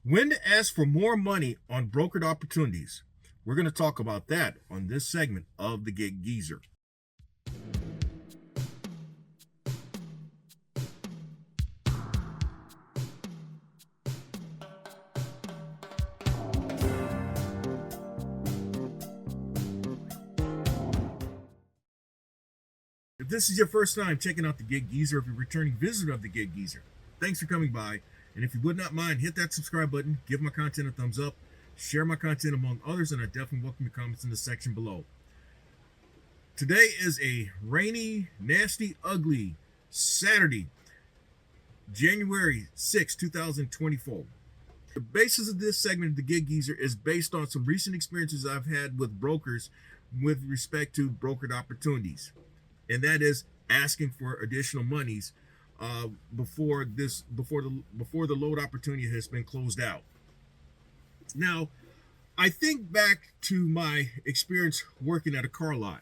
When to ask for more money on brokered opportunities. We're going to talk about that on this segment of the Gig Geezer. If this is your first time checking out the Gig Geezer, if you're a returning visitor of the Gig Geezer, thanks for coming by. And if you would not mind, hit that subscribe button, give my content a thumbs up, share my content among others, and I definitely welcome your comments in the section below. Today is a rainy, nasty, ugly Saturday, January 6, 2024. The basis of this segment of the Gig Geezer is based on some recent experiences I've had with brokers with respect to brokered opportunities. And that is asking for additional monies before the load opportunity has been closed out. Now, I think back to my experience working at a car lot.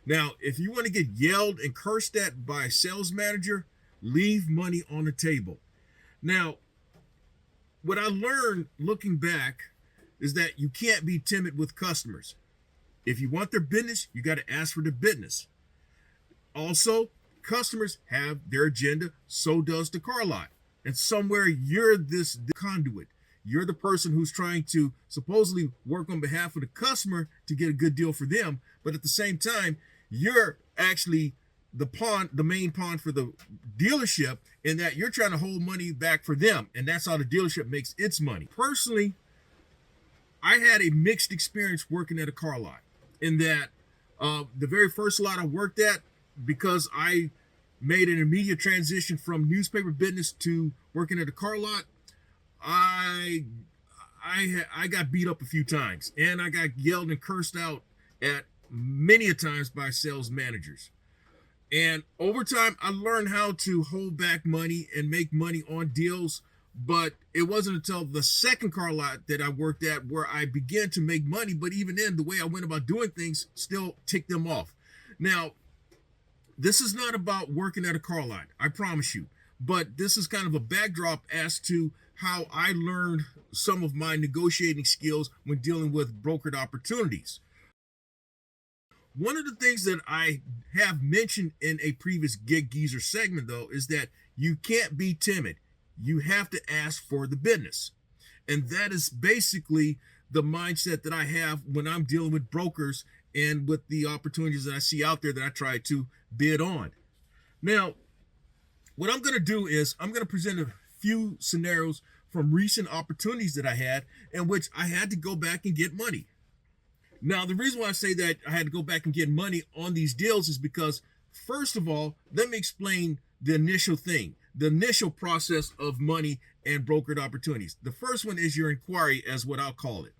Now, if you want to get yelled and cursed at by a sales manager, leave money on the table. Now, what I learned looking back is that you can't be timid with customers. If you want their business, you got to ask for their business. Also, customers have their agenda, so does the car lot. And somewhere you're the conduit. You're the person who's trying to supposedly work on behalf of the customer to get a good deal for them. But at the same time, you're actually the main pawn for the dealership, in that you're trying to hold money back for them. And that's how the dealership makes its money. Personally, I had a mixed experience working at a car lot, in that the very first lot I worked at, because I made an immediate transition from newspaper business to working at a car lot, I got beat up a few times, and I got yelled and cursed out at many a times by sales managers. And over time, I learned how to hold back money and make money on deals. But it wasn't until the second car lot that I worked at where I began to make money. But even then, the way I went about doing things still ticked them off. Now, this is not about working at a car lot, I promise you. But this is kind of a backdrop as to how I learned some of my negotiating skills when dealing with brokered opportunities. One of the things that I have mentioned in a previous Gig Geezer segment, though, is that you can't be timid. You have to ask for the business. And that is basically the mindset that I have when I'm dealing with brokers and with the opportunities that I see out there that I try to bid on. Now, what I'm going to do is I'm going to present a few scenarios from recent opportunities that I had in which I had to go back and get money. Now, the reason why I say that I had to go back and get money on these deals is because, first of all, let me explain the initial thing, the initial process of money and brokered opportunities. The first one is your inquiry, as what I'll call it.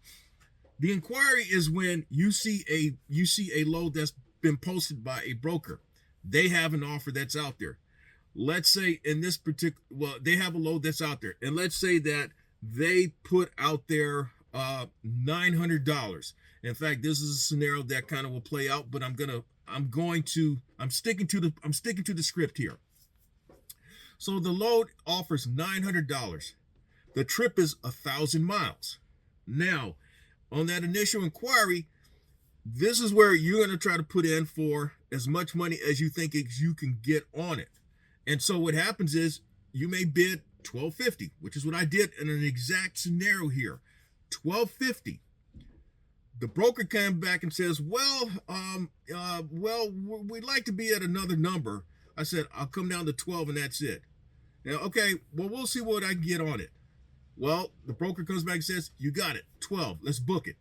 The inquiry is when you see a load that's been posted by a broker. They have an offer that's out there. Let's say in this particular, they have a load that's out there, and let's say that they put out there $900. In fact, this is a scenario that kind of will play out, but I'm sticking to the script here. So the load offers $900. The trip is 1,000 miles. Now, on that initial inquiry, this is where you're going to try to put in for as much money as you think you can get on it. And so what happens is you may bid $1,250, which is what I did in an exact scenario here. $1,250. The broker comes back and says, well, we'd like to be at another number. I said, I'll come down to 12 and that's it. Now, okay, well, we'll see what I can get on it. Well, the broker comes back and says, you got it, 12, let's book it.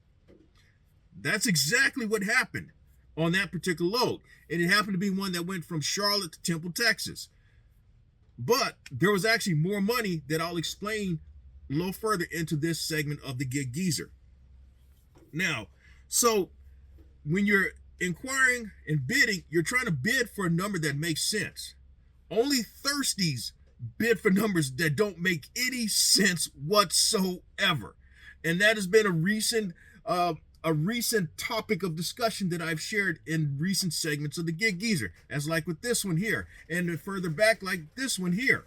That's exactly what happened on that particular load. And it happened to be one that went from Charlotte to Temple, Texas. But there was actually more money that I'll explain a little further into this segment of the Gig Geezer. Now, so when you're inquiring and bidding, you're trying to bid for a number that makes sense. Only thirsties bid for numbers that don't make any sense whatsoever. And that has been a recent topic of discussion that I've shared in recent segments of the Gig Geezer, as like with this one here, and then further back like this one here.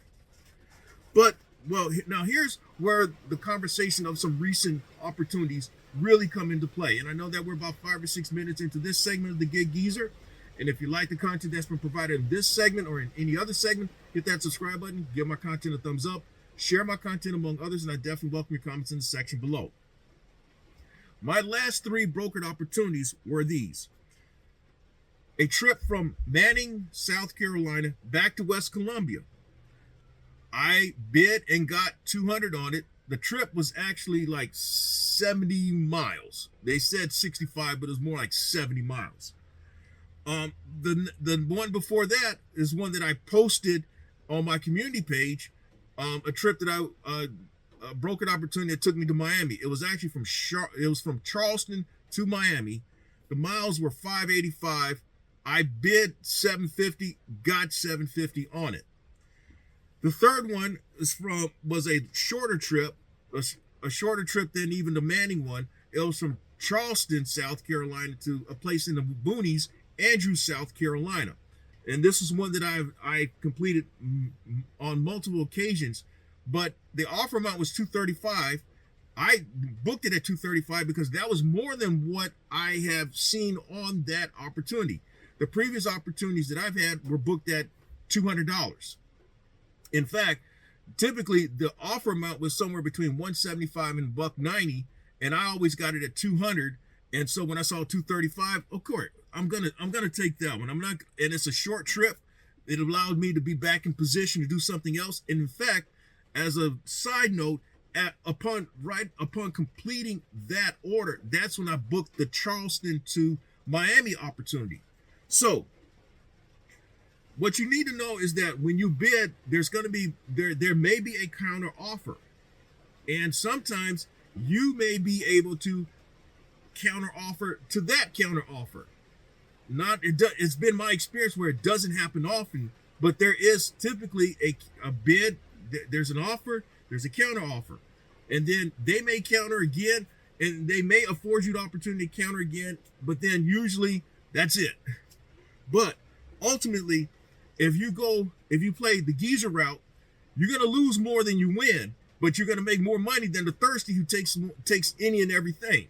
But Well, now here's where the conversation of some recent opportunities really come into play. And I know that we're about 5 or 6 minutes into this segment of the Gig Geezer. And if you like the content that's been provided in this segment or in any other segment, hit that subscribe button, give my content a thumbs up, share my content among others, and I definitely welcome your comments in the section below. My last 3 brokered opportunities were these: a trip from Manning, South Carolina, back to West Columbia. I bid and got 200 on it. The trip was actually like 70 miles. They said 65, but it was more like 70 miles. The one before that is one that I posted on my community page. A trip that a brokered opportunity that took me to Miami. It was actually from Charleston to Miami. The miles were 585. I bid 750, got 750 on it. The third one was a shorter trip, a shorter trip than even the Manning one. It was from Charleston, South Carolina, to a place in the boonies, Andrews, South Carolina. And this is one that I completed on multiple occasions, but the offer amount was $235. I booked it at $235 because that was more than what I have seen on that opportunity. The previous opportunities that I've had were booked at $200. In fact, typically the offer amount was somewhere between $175 and $190, and I always got it at $200. And so when I saw $235, of course, I'm gonna take that one. I'm not, and it's a short trip. It allowed me to be back in position to do something else. And in fact, as a side note, upon completing that order, that's when I booked the Charleston to Miami opportunity. So what you need to know is that when you bid, there's going to be there may be a counter offer, and sometimes you may be able to counter offer to that counter offer. It's been my experience where it doesn't happen often, but there is typically a bid. There's an offer, there's a counter offer, and then they may counter again, and they may afford you the opportunity to counter again, but then usually that's it. But ultimately, if you play the geezer route, you're going to lose more than you win, but you're going to make more money than the thirsty who takes any and everything.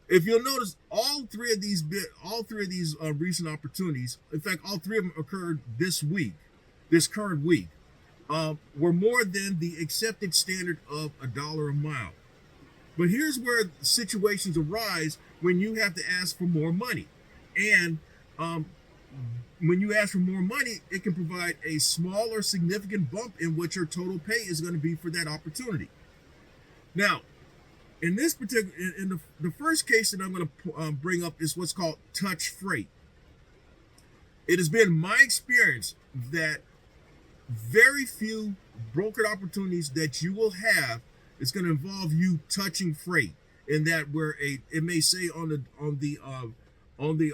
If you'll notice, all three of these recent opportunities, in fact, all 3 of them occurred this current week, were more than the accepted standard of $1 a mile. But here's where situations arise when you have to ask for more money. And when you ask for more money, it can provide a small or significant bump in what your total pay is going to be for that opportunity. Now, in this particular, in the first case that I'm going to bring up is what's called touch freight. It has been my experience that very few brokered opportunities that you will have is going to involve you touching freight, in that where it may say on the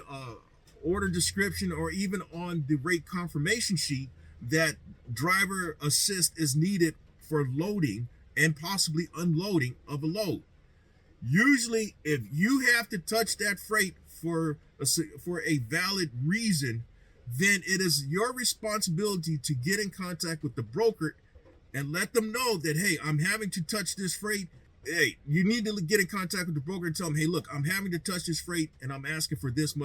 order description or even on the rate confirmation sheet that driver assist is needed for loading and possibly unloading of a load. Usually, if you have to touch that freight for a valid reason, then it is your responsibility to get in contact with the broker and let them know that, hey, I'm having to touch this freight. Hey, you need to get in contact with the broker and tell them, hey, look, I'm having to touch this freight and I'm asking for this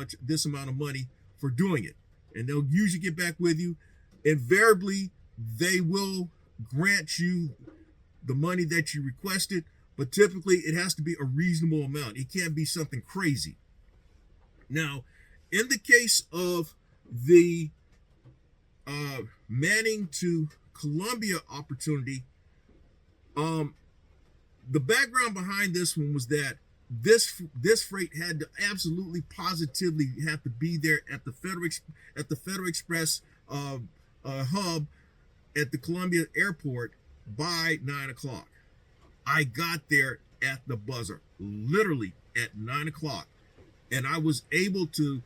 amount of money for doing it. And they'll usually get back with you. Invariably, they will grant you the money that you requested, but typically it has to be a reasonable amount. It can't be something crazy. Now, in the case of the Manning to Columbia opportunity, the background behind this one was that this freight had to absolutely positively have to be there at the Federal Express hub at the Columbia airport by 9 o'clock. I got there at the buzzer, literally at 9 o'clock, and I was able to.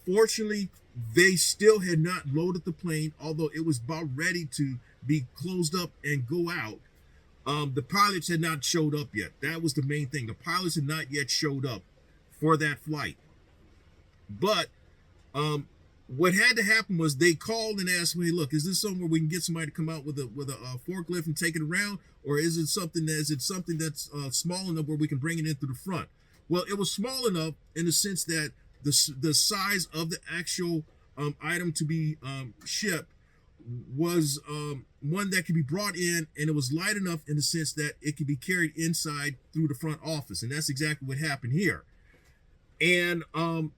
Fortunately, they still had not loaded the plane, although it was about ready to be closed up and go out. The pilots had not showed up yet. That was the main thing. The pilots had not yet showed up for that flight. But what had to happen was they called and asked me, look, is this somewhere we can get somebody to come out with a forklift and take it around, or is it something that's small enough where we can bring it in through the front? Well, it was small enough in the sense that the size of the actual item to be shipped was one that could be brought in, and it was light enough in the sense that it could be carried inside through the front office, and that's exactly what happened here. And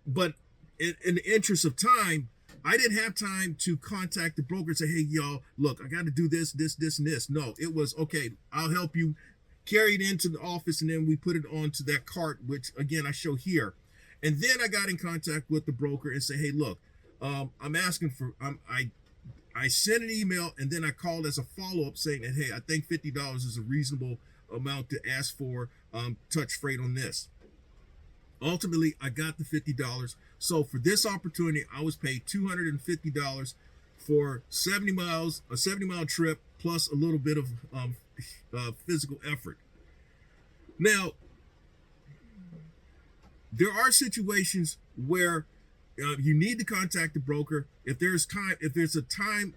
but in the interest of time, I didn't have time to contact the broker and say, hey, y'all, look, I got to do this, and this. No, it was, okay, I'll help you carry it into the office, and then we put it onto that cart, which, again, I show here. And then I got in contact with the broker and say, hey, look, I'm asking for, I sent an email, and then I called as a follow-up saying that, hey, I think $50 is a reasonable amount to ask for touch freight on this. Ultimately, I got the $50. So for this opportunity, I was paid $250 for 70 miles, a 70-mile trip, plus a little bit of physical effort. Now, there are situations where you need to contact the broker. If there's a time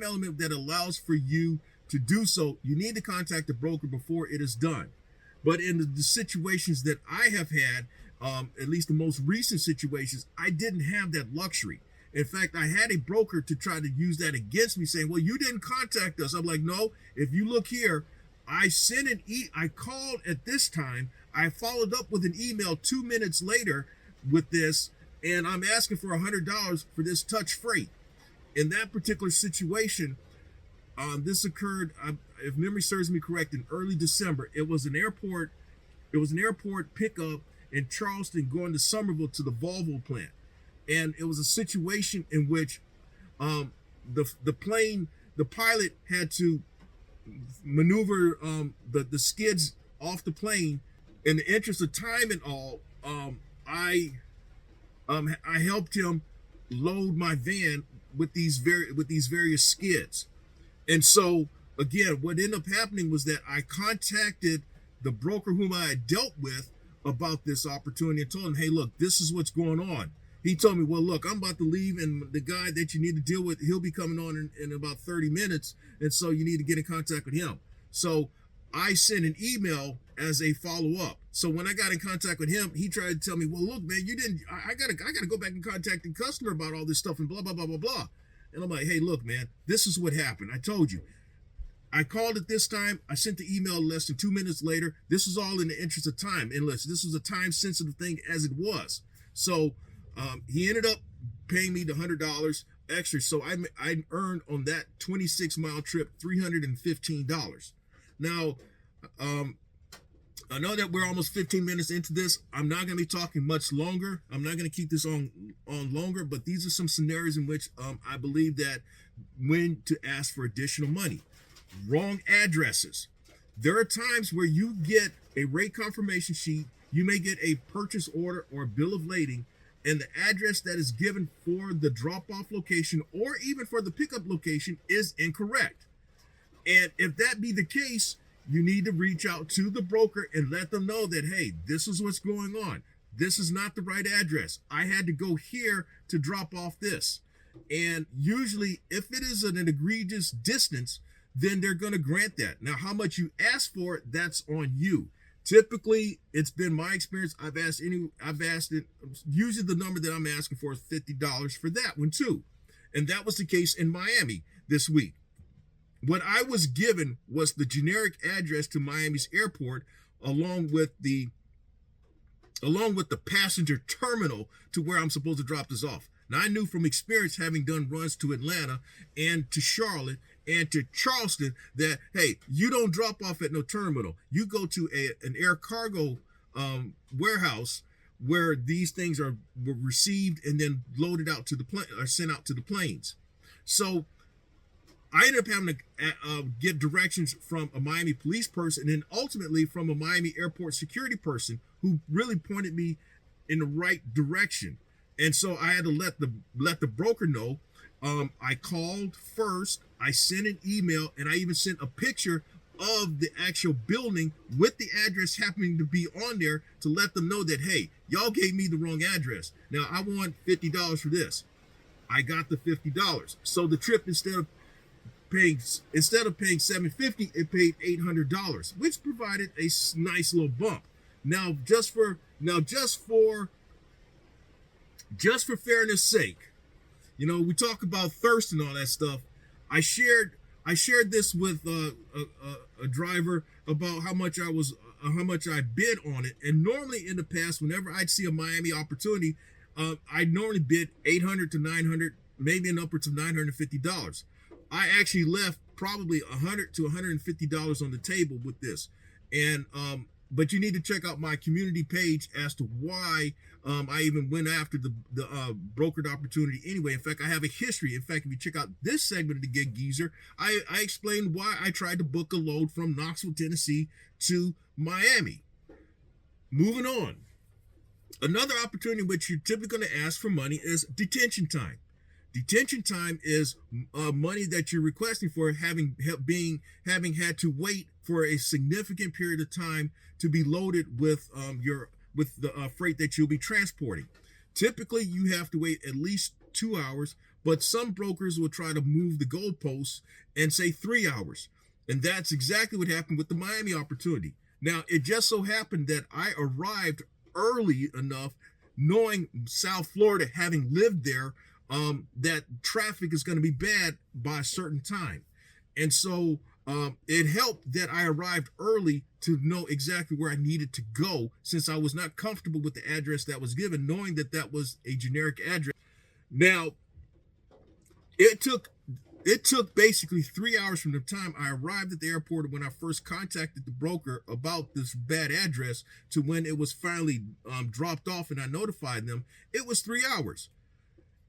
element that allows for you to do so, you need to contact the broker before it is done. But in the situations that I have had, at least the most recent situations, I didn't have that luxury. In fact, I had a broker to try to use that against me, saying, well, you didn't contact us. I'm like, no, if you look here, I called at this time. I followed up with an email 2 minutes later with this, and I'm asking for $100 for this touch freight. In that particular situation, this occurred, if memory serves me correct, in early December. It was an airport pickup in Charleston going to Somerville to the Volvo plant. And it was a situation in which the pilot had to maneuver the skids off the plane. In the interest of time and all, I helped him load my van with these various skids. And so, again, what ended up happening was that I contacted the broker whom I had dealt with about this opportunity and told him, hey, look, this is what's going on. He told me, well, look, I'm about to leave, and the guy that you need to deal with, he'll be coming on in about 30 minutes, and so you need to get in contact with him. So I sent an email as a follow-up. So when I got in contact with him, he tried to tell me, well, look, man, you didn't, I gotta go back and contact the customer about all this stuff and blah, blah, blah, blah, blah. And I'm like, hey, look, man, this is what happened. I told you. I called it this time. I sent the email less than 2 minutes later. This was all in the interest of time. And listen, this was a time-sensitive thing as it was. So he ended up paying me the $100 extra. So I earned on that 26-mile trip $315. Now, I know that we're almost 15 minutes into this. I'm not going to be talking much longer. I'm not going to keep this on longer, but these are some scenarios in which I believe that when to ask for additional money. Wrong addresses. There are times where you get a rate confirmation sheet, you may get a purchase order or a bill of lading, and the address that is given for the drop-off location or even for the pickup location is incorrect. And if that be the case, you need to reach out to the broker and let them know that, hey, this is what's going on. This is not the right address. I had to go here to drop off this. And usually, if it is an egregious distance, then they're going to grant that. Now, how much you ask for, that's on you. Typically, it's been my experience. I've asked it. Usually, the number that I'm asking for is $50 for that one too, and that was the case in Miami this week. What I was given was the generic address to Miami's airport, along with the passenger terminal to where I'm supposed to drop this off. Now, I knew from experience, having done runs to Atlanta and to Charlotte and to Charleston, that, hey, you don't drop off at no terminal. You go to an air cargo warehouse where these things were received and then loaded out to the plane or sent out to the planes. So I ended up having to get directions from a Miami police person and then ultimately from a Miami airport security person who really pointed me in the right direction. And so I had to let the broker know. I called first, I sent an email, and I even sent a picture of the actual building with the address happening to be on there to let them know that, hey, y'all gave me the wrong address. Now I want $50 for this. I got the $50. So the trip, paying instead of paying $750, it paid $800, which provided a nice little bump. Now, just for fairness sake, you know, we talk about thirst and all that stuff. I shared this with a driver about how much I bid on it. And normally in the past, whenever I'd see a Miami opportunity, I'd normally bid $800 to $900, maybe an upwards of $950. I actually left probably $100 to $150 on the table with this. And but you need to check out my community page as to why I even went after the brokered opportunity anyway. In fact, I have a history. In fact, if you check out this segment of the Gig Geezer, I explained why I tried to book a load from Knoxville, Tennessee to Miami. Moving on. Another opportunity in which you're typically going to ask for money is detention time. Detention time is money that you're requesting for having had to wait for a significant period of time to be loaded with the freight that you'll be transporting. Typically, you have to wait at least 2 hours, but some brokers will try to move the goalposts and say 3 hours. And that's exactly what happened with the Miami opportunity. Now, it just so happened that I arrived early enough, knowing South Florida, having lived there, that traffic is going to be bad by a certain time. And so it helped that I arrived early to know exactly where I needed to go, since I was not comfortable with the address that was given, knowing that that was a generic address. Now, it took basically 3 hours from the time I arrived at the airport when I first contacted the broker about this bad address to when it was finally dropped off and I notified them. It was 3 hours.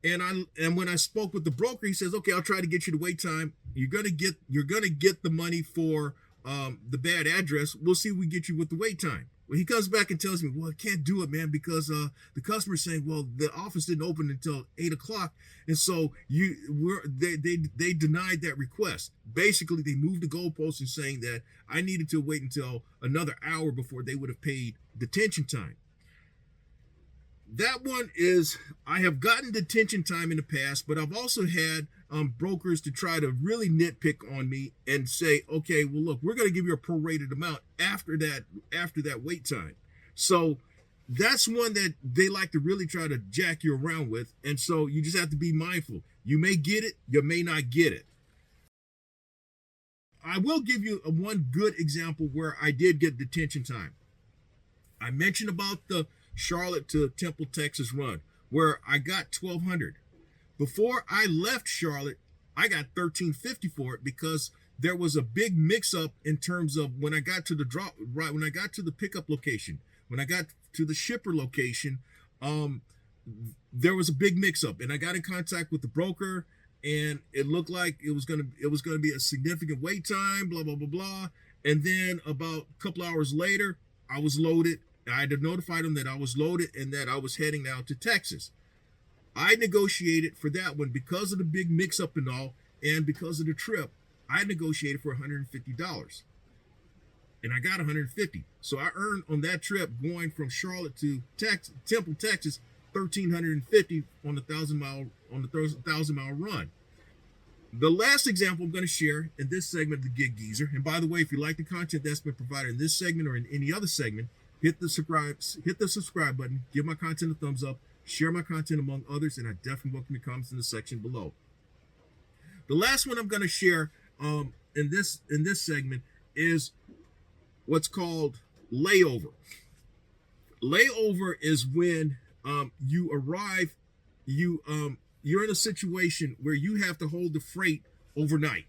And when I spoke with the broker, he says, "Okay, I'll try to get you the wait time. You're gonna get the money for the bad address. We'll see if we get you with the wait time." Well, he comes back and tells me, "Well, I can't do it, man, because the customer's saying, well, the office didn't open until 8 o'clock, and so they denied that request." Basically, they moved the goalposts and saying that I needed to wait until another hour before they would have paid detention time. That one is, I have gotten detention time in the past, but I've also had brokers to try to really nitpick on me and say, "Okay, well, look, we're going to give you a prorated amount after that wait time." So that's one that they like to really try to jack you around with. And so you just have to be mindful. You may get it, you may not get it. I will give you one good example where I did get detention time. I mentioned about the Charlotte to Temple, Texas run, where I got $1,200. Before I left Charlotte, I got $1,350 for it, because there was a big mix-up in terms of when I got to the pickup location, when I got to the shipper location, there was a big mix-up, and I got in contact with the broker, and it looked like it was gonna be a significant wait time, blah blah blah blah. And then about a couple hours later, I was loaded. I had to notify them that I was loaded and that I was heading out to Texas. I negotiated for that one because of the big mix-up and all, and because of the trip. I negotiated for $150, and I got $150. So I earned on that trip going from Charlotte to Temple, Texas, $1,350 on the 1,000-mile run. The last example I'm going to share in this segment of the Gig Geezer, and by the way, if you like the content that's been provided in this segment or in any other segment, hit the subscribe button, give my content a thumbs up, share my content among others, and I definitely welcome your comments in the section below. The last one I'm going to share in this segment is what's called layover. Layover is when you arrive, you're in a situation where you have to hold the freight overnight.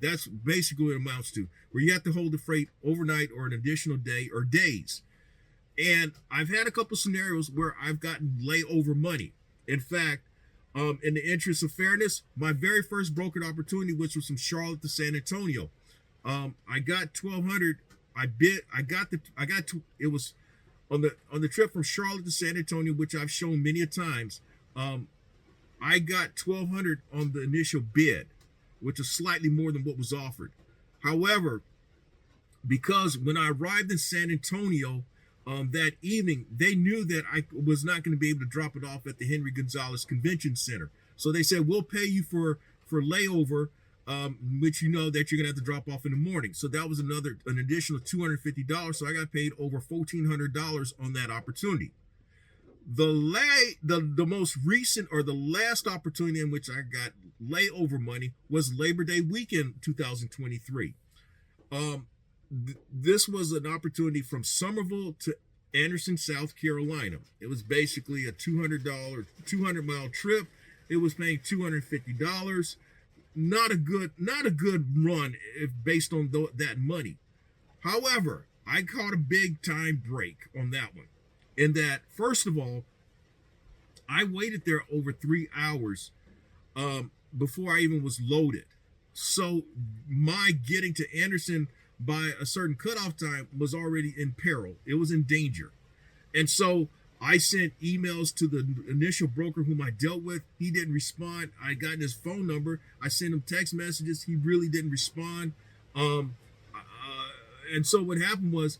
That's basically what it amounts to, where you have to hold the freight overnight or an additional day or days. And I've had a couple scenarios where I've gotten layover money. In fact, in the interest of fairness, my very first brokered opportunity, which was from Charlotte to San Antonio, I got $1,200. It was on the trip from Charlotte to San Antonio, which I've shown many a times. I got $1,200 on the initial bid, which is slightly more than what was offered. However, because when I arrived in San Antonio that evening, they knew that I was not going to be able to drop it off at the Henry Gonzalez Convention Center. So they said, we'll pay you for layover, which you know that you're gonna have to drop off in the morning. So that was an additional $250. So I got paid over $1,400 on that opportunity. The most recent, or the last opportunity in which I got layover money, was Labor Day weekend 2023. This was an opportunity from Somerville to Anderson, South Carolina. It was basically a $200-mile trip. It was paying $250. Not a good run if based on that money. However, I caught a big time break on that one. In that, first of all, I waited there over 3 hours before I even was loaded. So my getting to Anderson by a certain cutoff time was already in peril. It was in danger. And so I sent emails to the initial broker whom I dealt with. He didn't respond. I got his phone number. I sent him text messages. He really didn't respond. And so what happened was,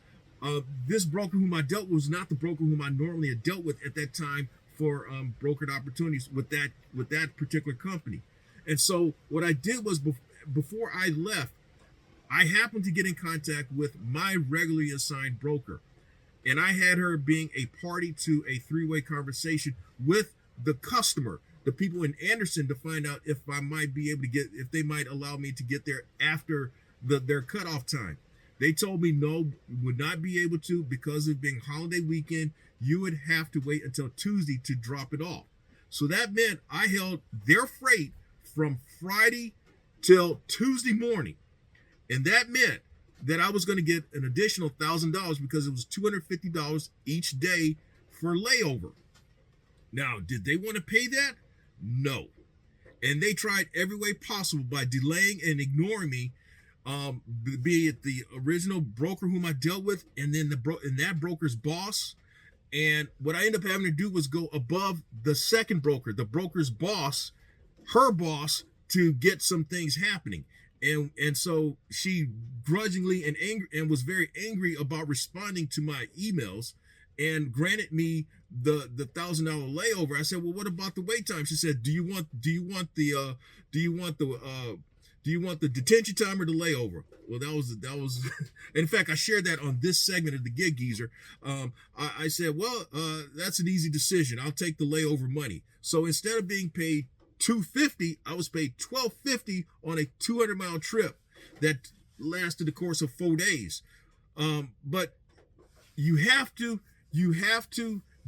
this broker whom I dealt with was not the broker whom I normally had dealt with at that time for brokered opportunities with that particular company. And so what I did was, before I left, I happened to get in contact with my regularly assigned broker, and I had her being a party to a three-way conversation with the customer, the people in Anderson, to find out if I might be able to if they might allow me to get there after their cutoff time. They told me no, would not be able to, because of being holiday weekend. You would have to wait until Tuesday to drop it off. So that meant I held their freight from Friday till Tuesday morning. And that meant that I was going to get an additional $1,000 because it was $250 each day for layover. Now, did they want to pay that? No. And they tried every way possible by delaying and ignoring me, be it the original broker whom I dealt with, and then that broker's boss. And what I ended up having to do was go above the second broker, the broker's boss, her boss, to get some things happening. And so she grudgingly and was very angry about responding to my emails, and granted me the $1,000 layover. I said, well, what about the wait time? She said, do you want the detention time or the layover? Well, that was in fact, I shared that on this segment of the Gig Geezer. I said, well, that's an easy decision. I'll take the layover money. So instead of being paid $250, I was paid $1,250 on a 200-mile trip that lasted the course of 4 days. But you have to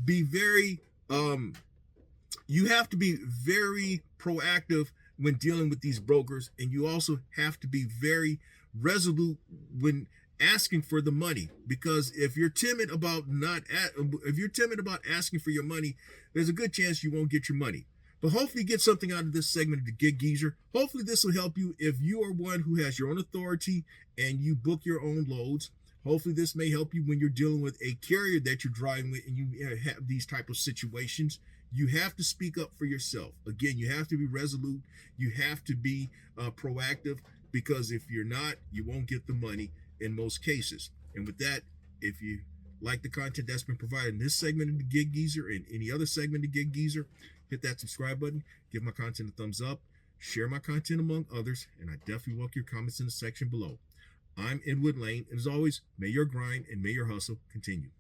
be very proactive when dealing with these brokers, and you also have to be very resolute when asking for the money, because if you're timid about asking for your money, there's a good chance you won't get your money. But hopefully you get something out of this segment of the Gig Geezer. Hopefully this will help you if you are one who has your own authority and you book your own loads. Hopefully this may help you when you're dealing with a carrier that you're driving with and you have these type of situations. You have to speak up for yourself. Again, you have to be resolute. You have to be proactive, because if you're not, you won't get the money in most cases. And with that, if you like the content that's been provided in this segment of the Gig Geezer and any other segment of the Gig Geezer, hit that subscribe button, give my content a thumbs up, share my content among others, and I definitely welcome your comments in the section below. I'm Edward Lane, and as always, may your grind and may your hustle continue.